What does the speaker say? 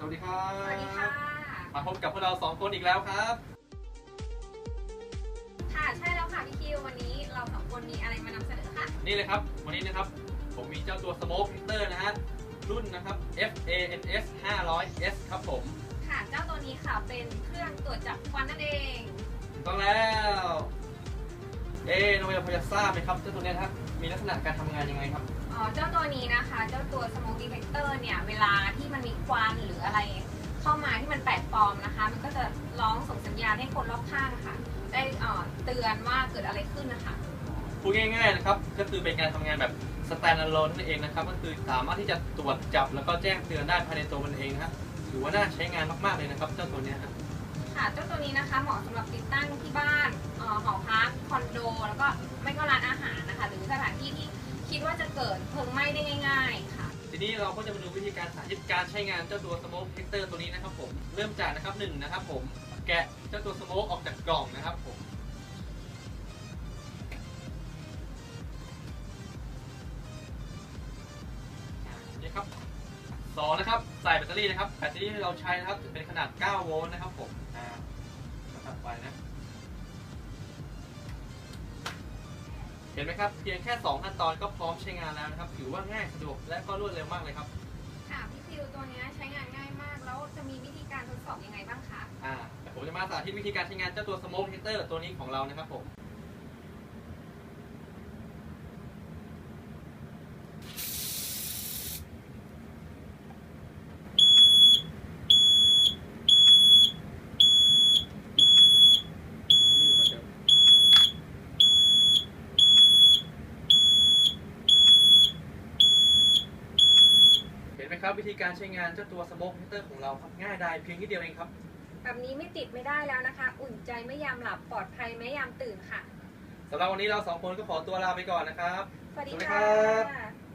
วัสดีครับ สวัสดีค่ะ มาพบกับพวกเรา2คนอีกแล้วครับ ค่ะใช่แล้วค่ะพี่คิววันนี้เราสองคนมีอะไรมานำเสนอคะนี่เลยครับวันนี้นะครับผมมีเจ้าตัว Smoke Heater นะฮะรุ่นนะครับ FANS 500S ครับผม ค่ะเจ้าตัวนี้ค่ะเป็นเครื่องตรวจจับควันนั่นเอง ถูกต้องแล้วน้องเบลพอจะทราบไหมครับเจ้าตัวนี้นะครับมีลักษณะการทำงานยังไงครับเจ้าตัวนี้นะคะเจ้าตัว Smoke Detector เนี่ยเวลาที่มันมีควันหรืออะไรเข้ามาที่มันแปลกปลอมนะคะมันก็จะร้องส่งสัญญาณให้คนรอบข้างค่ะได้เตือนว่าเกิดอะไรขึ้นนะคะพูดง่ายๆนะครับก็คือเป็นการทำงานแบบ standalone นั่นเองนะครับก็คือสามารถที่จะตรวจจับแล้วก็แจ้งเตือนได้ภายในตัวมันเองนะครับถือว่าน่าใช้งานมากๆเลยนะครับเจ้าตัวนี้ครับค่ะเจ้าตัวนี้นะคะเหมาะสำหรับติดตั้งที่บ้านหอพักคอนโดแล้วก็ไม่ก็ร้านอาหารนะคะหรือสถานที่ที่คิดว่าจะเกิดเพลิงไหม้ได้ง่ายๆค่ะทีนี้เราก็จะมาดูวิธีการสาธิตการใช้งานเจ้าตัว Smoke Detector ตัวนี้นะครับผมเริ่มจากนะครับ1นะครับผมแกะเจ้าตัว Smoke ออกจากกล่องนะครับผมนี่ครับ2นะครับใส่แบตเตอรี่นะครับแบตเตอรี่ที่เราใช้นะครับจะเป็นขนาด9โวลต์นะครับผมตัดไปนะเห็นไหมครับเพียงแค่2ขั้นตอนก็พร้อมใช้งานแล้วนะครับถือว่าง่ายสะดวกและก็รวดเร็วมากเลยครับค่ะพี่ฟิวตัวนี้ใช้งานง่ายมากแล้วจะมีวิธีการทดสอบยังไงบ้างคะแต่ผมจะมาสาธิตวิธีการใช้งานเจ้าตัว Smoke Heater ตัวนี้ของเรานะครับผมเห็นไหมครับวิธีการใช้งานเจ้าตัว Smoke Heater ของเราครับง่ายดายเพียงนิดเดียวเองครับแบบนี้ไม่ติดไม่ได้แล้วนะคะอุ่นใจไม่ยามหลับปลอดภัยไม่ยามตื่นค่ะสำหรับวันนี้เรา2คนก็ขอตัวลาไปก่อนนะครับสวัสดีค่ะ